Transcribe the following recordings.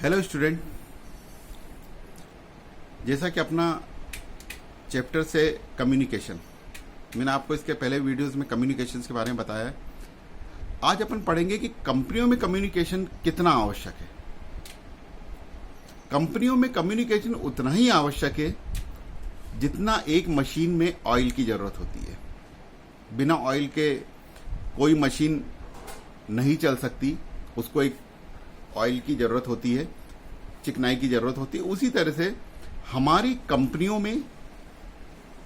Hello student, जैसा कि अपना चैप्टर से कम्युनिकेशन, मैंने आपको इसके पहले वीडियोस में कम्युनिकेशन के बारे में बताया है। आज अपन पढ़ेंगे कि कंपनियों में कम्युनिकेशन कितना आवश्यक है। कंपनियों में कम्युनिकेशन उतना ही आवश्यक है जितना एक मशीन में ऑयल की जरूरत होती है। बिना ऑयल के कोई मशीन नहीं चल सकती, उसको एक ऑयल की जरूरत होती है, चिकनाई की जरूरत होती है। उसी तरह से हमारी कंपनियों में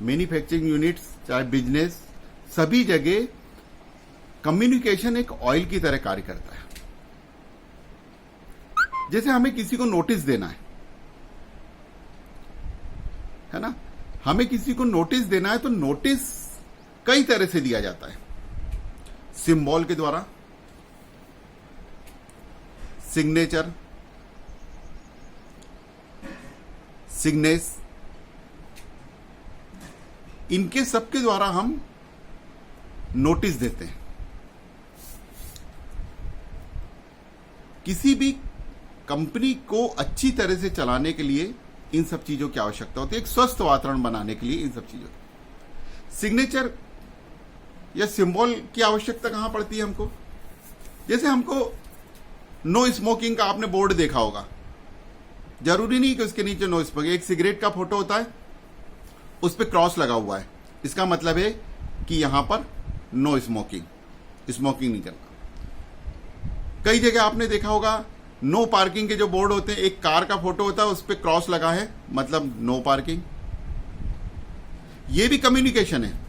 मैन्युफैक्चरिंग यूनिट्स, चाहे बिजनेस, सभी जगह कम्युनिकेशन एक ऑयल की तरह कार्य करता है। जैसे हमें किसी को नोटिस देना है ना, हमें किसी को नोटिस देना है तो नोटिस कई तरह से दिया जाता है। सिंबल के द्वारा, सिग्नेचर, सिग्नेस, इनके सबके द्वारा हम नोटिस देते हैं। किसी भी कंपनी को अच्छी तरह से चलाने के लिए इन सब चीजों की आवश्यकता होती है। एक स्वस्थ वातावरण बनाने के लिए इन सब चीजों की, सिग्नेचर या सिंबल की आवश्यकता कहां पड़ती है हमको। जैसे हमको नो स्मोकिंग का आपने बोर्ड देखा होगा, जरूरी नहीं कि उसके नीचे नो स्मोकिंग, एक सिगरेट का फोटो होता है, उस पर क्रॉस लगा हुआ है, इसका मतलब है कि यहां पर नो स्मोकिंग, स्मोकिंग नहीं करना। कई जगह आपने देखा होगा नो पार्किंग के जो बोर्ड होते हैं, एक कार का फोटो होता है, उस पर क्रॉस लगा है, मतलब नो पार्किंग। ये भी कम्युनिकेशन है।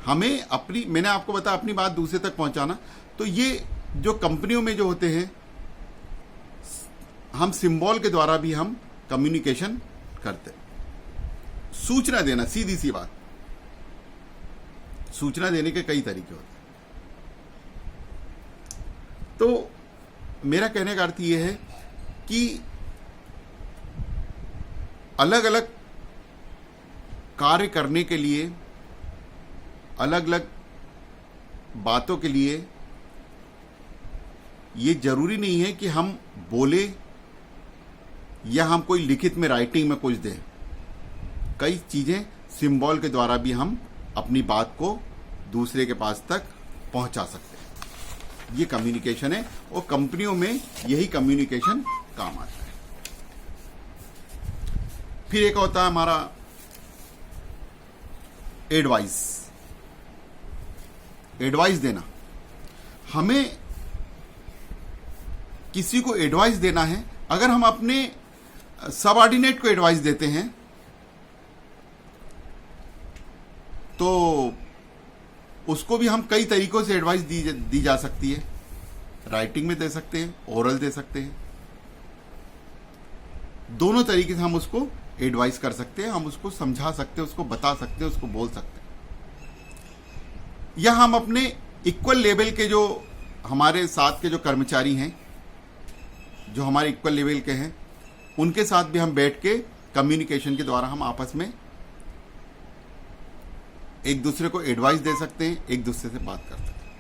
हमें अपनी, मैंने आपको बताया, अपनी बात दूसरे तक पहुंचाना। तो ये जो कंपनियों में जो होते हैं, हम सिंबल के द्वारा भी हम कम्युनिकेशन करते हैं। सूचना देना, सीधी सी बात, सूचना देने के कई तरीके होते हैं। तो मेरा कहने का अर्थ यह है कि अलग अलग कार्य करने के लिए, अलग अलग बातों के लिए ये जरूरी नहीं है कि हम बोले या हम कोई लिखित में, राइटिंग में कुछ दें। कई चीजें सिंबल के द्वारा भी हम अपनी बात को दूसरे के पास तक पहुंचा सकते हैं। ये कम्युनिकेशन है और कंपनियों में यही कम्युनिकेशन काम आता है। फिर एक होता है हमारा एडवाइस देना। हमें किसी को एडवाइस देना है। अगर हम अपने सबऑर्डिनेट को एडवाइस देते हैं तो उसको भी हम कई तरीकों से एडवाइस दी जा सकती है। राइटिंग में दे सकते हैं, ओरल दे सकते हैं, दोनों तरीके से हम उसको एडवाइस कर सकते हैं। हम उसको समझा सकते हैं, उसको बता सकते हैं, उसको बोल सकते हैं। या हम अपने इक्वल लेवल के, जो हमारे साथ के जो कर्मचारी हैं, जो हमारे इक्वल लेवल के हैं, उनके साथ भी हम बैठ के कम्युनिकेशन के द्वारा हम आपस में एक दूसरे को एडवाइस दे सकते हैं, एक दूसरे से बात कर सकते हैं।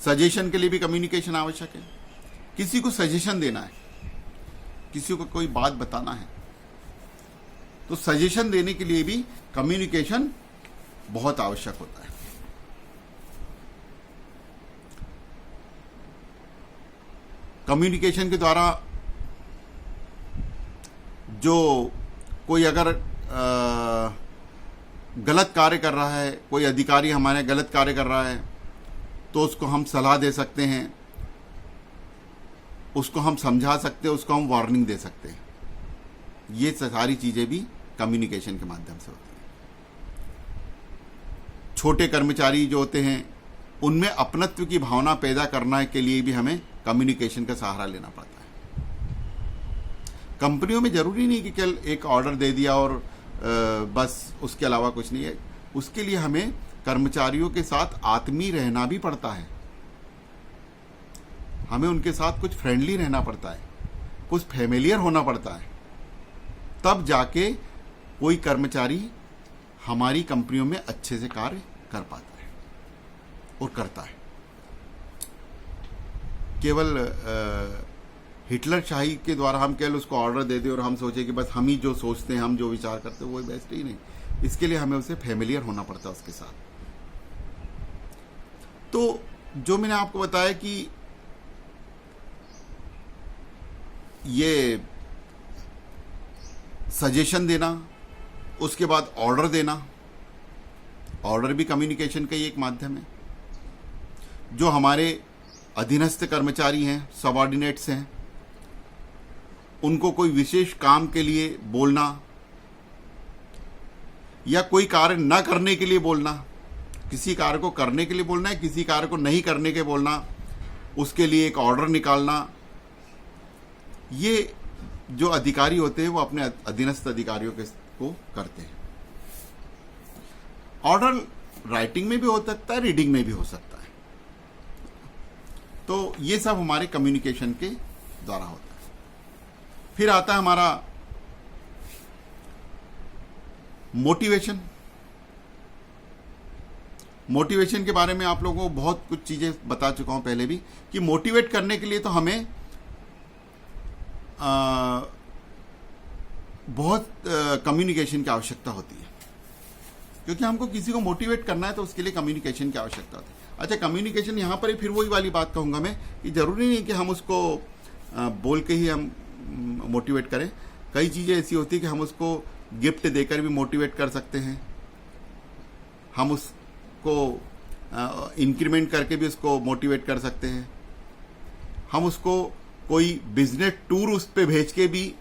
सजेशन के लिए भी कम्युनिकेशन आवश्यक है। किसी को सजेशन देना है, किसी को कोई बात बताना है, तो सजेशन देने के लिए भी कम्युनिकेशन बहुत आवश्यक होता है। कम्युनिकेशन के द्वारा जो कोई अगर गलत कार्य कर रहा है, कोई अधिकारी हमारे गलत कार्य कर रहा है, तो उसको हम सलाह दे सकते हैं, उसको हम समझा सकते हैं, उसको हम वार्निंग दे सकते हैं। ये सारी चीजें भी कम्युनिकेशन के माध्यम से होती हैं। छोटे कर्मचारी जो होते हैं, उनमें अपनत्व की भावना पैदा करने के लिए भी हमें कम्युनिकेशन का सहारा लेना पड़ता है। कंपनियों में जरूरी नहीं कि केवल एक ऑर्डर दे दिया और बस, उसके अलावा कुछ नहीं है। उसके लिए हमें कर्मचारियों के साथ आत्मीय रहना भी पड़ता है। हमें उनके साथ कुछ फ्रेंडली रहना पड़ता है, कुछ फैमिलियर होना पड़ता है, तब जाके कोई कर्मचारी हमारी कंपनियों में अच्छे से कार्य कर पाता है। और करता है। केवल हिटलर शाही के द्वारा हम केवल उसको ऑर्डर दे दें और हम सोचे कि बस हम ही जो सोचते हैं, हम जो विचार करते हैं वो बेस्ट ही नहीं। इसके लिए हमें उसे फेमिलियर होना पड़ता है उसके साथ। तो जो मैंने आपको बताया कि ये सजेशन देना, उसके बाद ऑर्डर देना, ऑर्डर भी कम्युनिकेशन का ही एक माध्यम है। जो हमारे अधीनस्थ कर्मचारी हैं, सबऑर्डिनेट्स हैं, उनको कोई विशेष काम के लिए बोलना या कोई कार्य न करने के लिए बोलना, किसी कार्य को करने के लिए बोलना है, किसी कार्य को नहीं करने के बोलना, उसके लिए एक ऑर्डर निकालना, ये जो अधिकारी होते हैं वो अपने अधीनस्थ अधिकारियों को करते हैं। ऑर्डर राइटिंग में भी हो सकता है, रीडिंग में भी हो सकता है। तो ये सब हमारे कम्युनिकेशन के द्वारा होता है। फिर आता है हमारा मोटिवेशन। मोटिवेशन के बारे में आप लोगों को बहुत कुछ चीजें बता चुका हूं पहले भी, कि मोटिवेट करने के लिए तो हमें बहुत कम्युनिकेशन की आवश्यकता होती है, क्योंकि हमको किसी को मोटिवेट करना है तो उसके लिए कम्युनिकेशन की आवश्यकता होती है। अच्छा, कम्युनिकेशन यहां पर ही फिर वही वाली बात कहूंगा मैं कि जरूरी नहीं कि हम उसको बोल के ही हम मोटिवेट करें। कई चीजें ऐसी होती है कि हम उसको गिफ्ट देकर भी मोटिवेट कर सकते हैं, हम उसको इंक्रीमेंट करके भी उसको मोटिवेट कर सकते हैं, हम उसको कोई बिजनेस टूर उस पे भेज के भी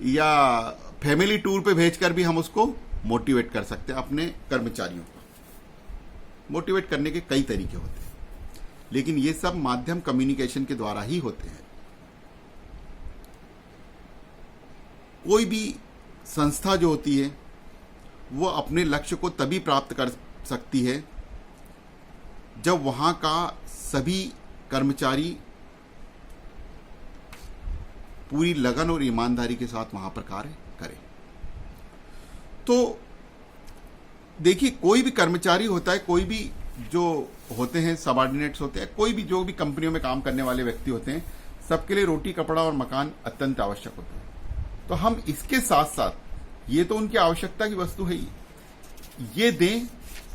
या फैमिली टूर पे भेजकर भी हम उसको मोटिवेट कर सकते हैं। अपने कर्मचारियों को मोटिवेट करने के कई तरीके होते हैं, लेकिन ये सब माध्यम कम्युनिकेशन के द्वारा ही होते हैं। कोई भी संस्था जो होती है वो अपने लक्ष्य को तभी प्राप्त कर सकती है जब वहां का सभी कर्मचारी पूरी लगन और ईमानदारी के साथ वहां पर कार्य करें। तो देखिए, कोई भी कर्मचारी होता है, कोई भी जो होते हैं सबऑर्डिनेट्स होते हैं, कोई भी जो भी कंपनियों में काम करने वाले व्यक्ति होते हैं, सबके लिए रोटी, कपड़ा और मकान अत्यंत आवश्यक होता है। तो हम इसके साथ साथ, ये तो उनकी आवश्यकता की वस्तु है ही, ये दें,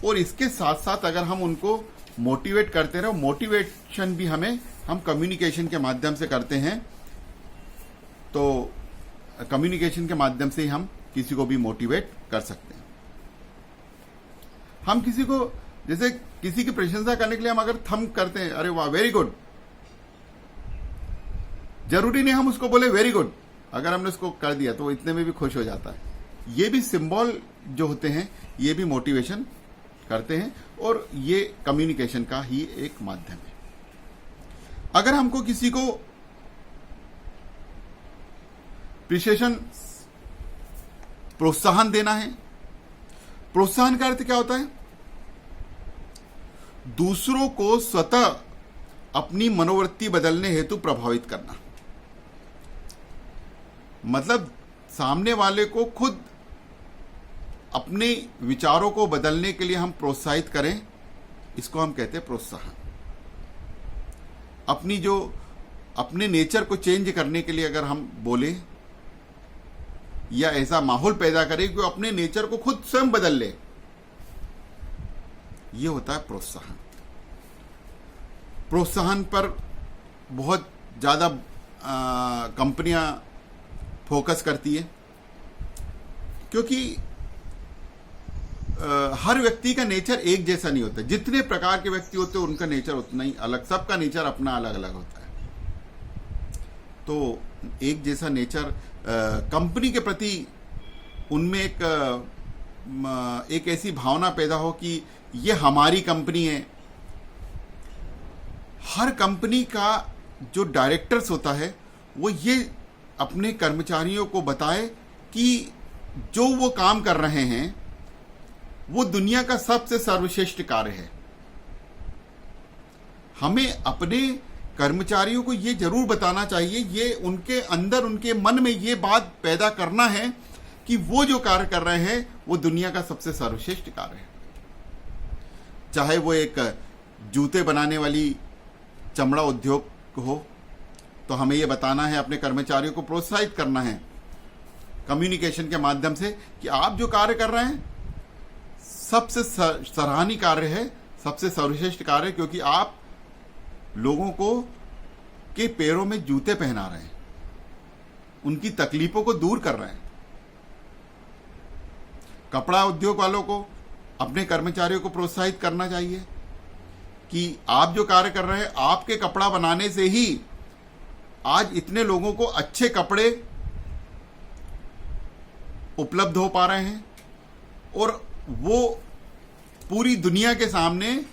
और इसके साथ साथ अगर हम उनको मोटिवेट करते रहे, मोटिवेशन भी हम कम्युनिकेशन के माध्यम से करते हैं, तो कम्युनिकेशन के माध्यम से ही हम किसी को भी मोटिवेट कर सकते हैं। हम किसी को, जैसे किसी की प्रशंसा करने के लिए हम अगर थंब करते हैं, अरे वाह वेरी गुड, जरूरी नहीं हम उसको बोले वेरी गुड, अगर हमने उसको कर दिया तो इतने में भी खुश हो जाता है। ये भी सिंबल जो होते हैं, ये भी मोटिवेशन करते हैं, और ये कम्युनिकेशन का ही एक माध्यम है। अगर हमको किसी को प्रिसिएशन, प्रोत्साहन देना है, प्रोत्साहन का अर्थ क्या होता है? दूसरों को स्वतः अपनी मनोवृत्ति बदलने हेतु प्रभावित करना, मतलब सामने वाले को खुद अपने विचारों को बदलने के लिए हम प्रोत्साहित करें, इसको हम कहते हैं प्रोत्साहन। अपने नेचर को चेंज करने के लिए अगर हम बोले या ऐसा माहौल पैदा करें कि वो अपने नेचर को खुद स्वयं बदल ले, ये होता है प्रोत्साहन। प्रोत्साहन पर बहुत ज्यादा कंपनियां फोकस करती है, क्योंकि हर व्यक्ति का नेचर एक जैसा नहीं होता। जितने प्रकार के व्यक्ति होते हैं उनका नेचर उतना ही अलग, सबका नेचर अपना अलग अलग होता है। तो एक जैसा नेचर कंपनी के प्रति उनमें एक ऐसी भावना पैदा हो कि ये हमारी कंपनी है। हर कंपनी का जो डायरेक्टर्स होता है वो ये अपने कर्मचारियों को बताए कि जो वो काम कर रहे हैं वो दुनिया का सबसे सर्वश्रेष्ठ कार्य है। हमें अपने कर्मचारियों को ये जरूर बताना चाहिए, ये उनके अंदर, उनके मन में ये बात पैदा करना है कि वो जो कार्य कर रहे हैं वो दुनिया का सबसे सर्वश्रेष्ठ कार्य है। चाहे वो एक जूते बनाने वाली चमड़ा उद्योग हो, तो हमें ये बताना है, अपने कर्मचारियों को प्रोत्साहित करना है कम्युनिकेशन के माध्यम से कि आप जो कार्य कर रहे हैं सबसे सराहनीय कार्य है, सबसे सर्वश्रेष्ठ कार्य है, क्योंकि आप लोगों को के पैरों में जूते पहना रहे हैं, उनकी तकलीफों को दूर कर रहे हैं। कपड़ा उद्योग वालों को अपने कर्मचारियों को प्रोत्साहित करना चाहिए कि आप जो कार्य कर रहे हैं, आपके कपड़ा बनाने से ही आज इतने लोगों को अच्छे कपड़े उपलब्ध हो पा रहे हैं और वो पूरी दुनिया के सामने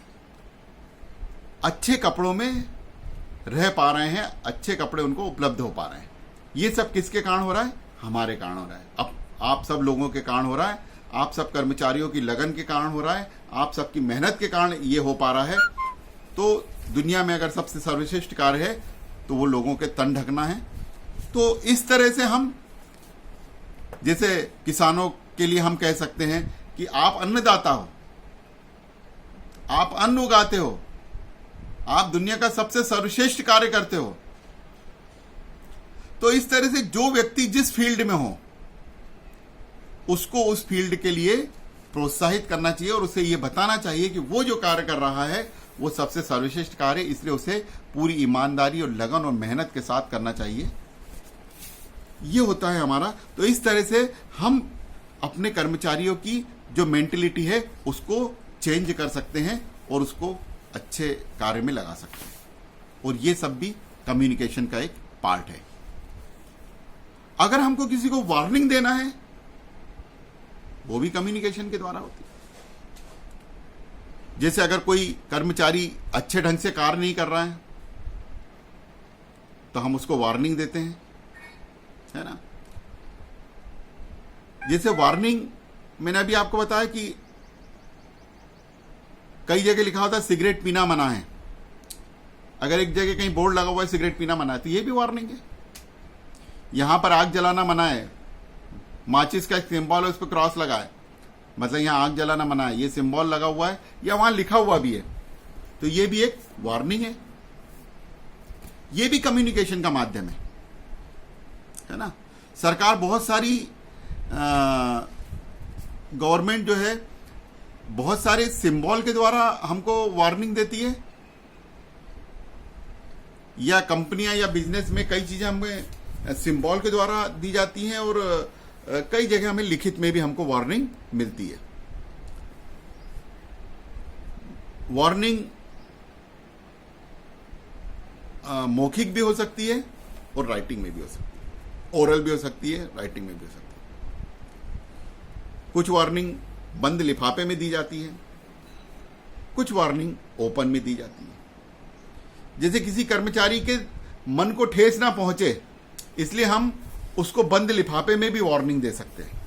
अच्छे कपड़ों में रह पा रहे हैं, अच्छे कपड़े उनको उपलब्ध हो पा रहे हैं। ये सब किसके कारण हो रहा है? हमारे कारण हो रहा है। अब आप सब लोगों के कारण हो रहा है, आप सब कर्मचारियों की लगन के कारण हो रहा है, आप सबकी मेहनत के कारण ये हो पा रहा है। तो दुनिया में अगर सबसे सर्वश्रेष्ठ कार्य है तो वो लोगों के तन ढकना है। तो इस तरह से हम, जैसे किसानों के लिए हम कह सकते हैं कि आप अन्नदाता हो, आप अन्न उगाते हो, आप दुनिया का सबसे सर्वश्रेष्ठ कार्य करते हो। तो इस तरह से जो व्यक्ति जिस फील्ड में हो उसको उस फील्ड के लिए प्रोत्साहित करना चाहिए और उसे यह बताना चाहिए कि वो जो कार्य कर रहा है वो सबसे सर्वश्रेष्ठ कार्य, इसलिए उसे पूरी ईमानदारी और लगन और मेहनत के साथ करना चाहिए। ये होता है हमारा। तो इस तरह से हम अपने कर्मचारियों की जो मेंटेलिटी है उसको चेंज कर सकते हैं और उसको अच्छे कार्य में लगा सकते हैं। और ये सब भी कम्युनिकेशन का एक पार्ट है। अगर हमको किसी को वार्निंग देना है वो भी कम्युनिकेशन के द्वारा होती है। जैसे अगर कोई कर्मचारी अच्छे ढंग से कार्य नहीं कर रहा है तो हम उसको वार्निंग देते हैं, है ना। जैसे वार्निंग मैंने अभी आपको बताया कि कई जगह लिखा होता है सिगरेट पीना मना है। अगर एक जगह कहीं बोर्ड लगा हुआ है सिगरेट पीना मना है तो ये भी वार्निंग है। यहां पर आग जलाना मना है, माचिस का एक सिंबल है उस पर क्रॉस लगा है, मतलब यहां आग जलाना मना है, ये सिंबल लगा हुआ है या वहां लिखा हुआ भी है, तो ये भी एक वार्निंग है। ये भी कम्युनिकेशन का माध्यम है ना। सरकार बहुत सारी गवर्नमेंट जो है बहुत सारे सिंबल के द्वारा हमको वार्निंग देती है, या कंपनियां या बिजनेस में कई चीजें हमें सिंबल के द्वारा दी जाती हैं और कई जगह हमें लिखित में भी हमको वार्निंग मिलती है। वार्निंग मौखिक भी हो सकती है और राइटिंग में भी हो सकती है, ओरल भी हो सकती है, राइटिंग में भी हो सकती है। कुछ वार्निंग बंद लिफाफे में दी जाती है, कुछ वार्निंग ओपन में दी जाती है। जैसे किसी कर्मचारी के मन को ठेस ना पहुंचे इसलिए हम उसको बंद लिफाफे में भी वार्निंग दे सकते हैं।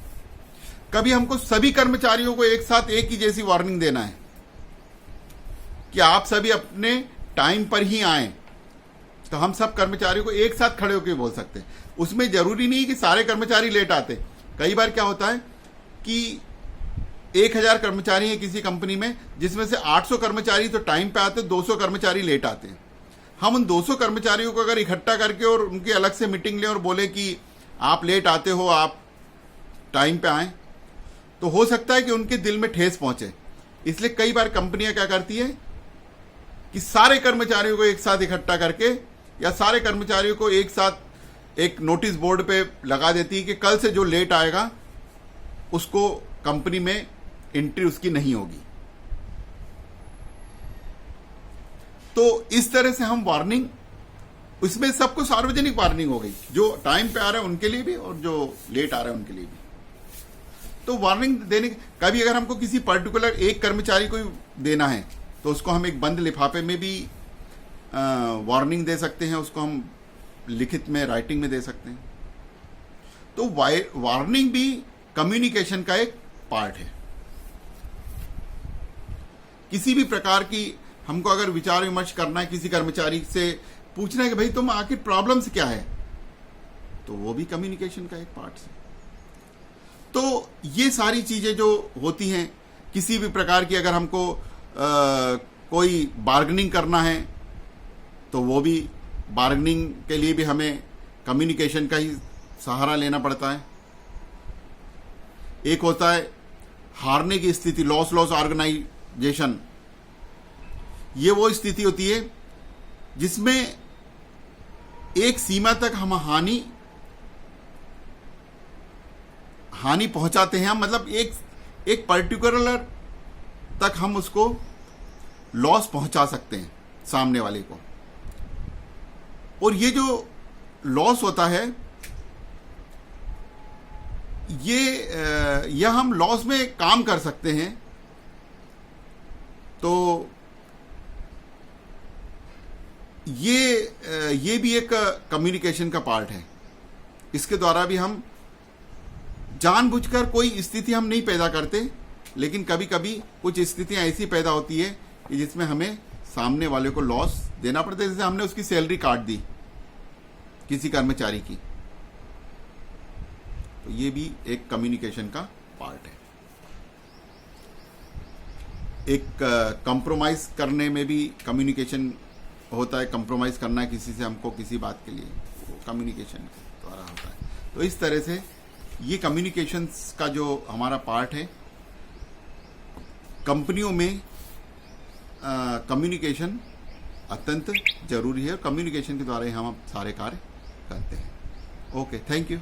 कभी हमको सभी कर्मचारियों को एक साथ एक ही जैसी वार्निंग देना है कि आप सभी अपने टाइम पर ही आएं, तो हम सब कर्मचारियों को एक साथ खड़े होकर बोल सकते हैं। उसमें जरूरी नहीं कि सारे कर्मचारी लेट आते। कई बार क्या होता है कि 1000 कर्मचारी हैं किसी कंपनी में, जिसमें से 800 कर्मचारी तो टाइम पे आते, 200 कर्मचारी लेट आते हैं। हम उन 200 कर्मचारियों को अगर इकट्ठा करके और उनकी अलग से मीटिंग लें और बोले कि आप लेट आते हो, आप टाइम पे आएं, तो हो सकता है कि उनके दिल में ठेस पहुंचे। इसलिए कई बार कंपनियां क्या करती है कि सारे कर्मचारियों को एक साथ इकट्ठा करके या सारे कर्मचारियों को एक साथ एक नोटिस बोर्ड पे लगा देती है कि कल से जो लेट आएगा उसको कंपनी में एंट्री उसकी नहीं होगी। तो इस तरह से हम वार्निंग, इसमें सबको सार्वजनिक वार्निंग हो गई, जो टाइम पे आ रहे हैं उनके लिए भी और जो लेट आ रहे हैं उनके लिए भी। तो वार्निंग देने, कभी अगर हमको किसी पर्टिकुलर एक कर्मचारी को देना है तो उसको हम एक बंद लिफाफे में भी वार्निंग दे सकते हैं, उसको हम लिखित में, राइटिंग में दे सकते हैं। तो वार्निंग भी कम्युनिकेशन का एक पार्ट है। किसी भी प्रकार की हमको अगर विचार विमर्श करना है, किसी कर्मचारी से पूछना है कि भाई तुम आखिर प्रॉब्लम्स क्या है, तो वो भी कम्युनिकेशन का एक पार्ट है। तो ये सारी चीजें जो होती हैं, किसी भी प्रकार की अगर हमको कोई बार्गेनिंग करना है तो वो भी बार्गेनिंग के लिए भी हमें कम्युनिकेशन का ही सहारा लेना पड़ता है। एक होता है हारने की स्थिति, लॉस ऑर्गेनाइजेशन। ये वो स्थिति होती है जिसमें एक सीमा तक हम हानि पहुंचाते हैं हम, मतलब एक पर्टिकुलर तक हम उसको लॉस पहुंचा सकते हैं सामने वाले को। और ये जो लॉस होता है यह हम लॉस में काम कर सकते हैं। तो ये भी एक कम्युनिकेशन का पार्ट है। इसके द्वारा भी हम जानबूझकर कोई स्थिति हम नहीं पैदा करते, लेकिन कभी कभी कुछ स्थितियां ऐसी पैदा होती है कि जिसमें हमें सामने वाले को लॉस देना पड़ता है। जैसे हमने उसकी सैलरी काट दी किसी कर्मचारी की, तो ये भी एक कम्युनिकेशन का पार्ट है। एक कंप्रोमाइज करने में भी कम्युनिकेशन होता है। कंप्रोमाइज करना है किसी से हमको किसी बात के लिए, वो कम्युनिकेशन के द्वारा होता है। तो इस तरह से ये कम्युनिकेशंस का जो हमारा पार्ट है, कंपनियों में कम्युनिकेशन अत्यंत जरूरी है। कम्युनिकेशन के द्वारा ही हम सारे कार्य करते हैं। Okay, thank you.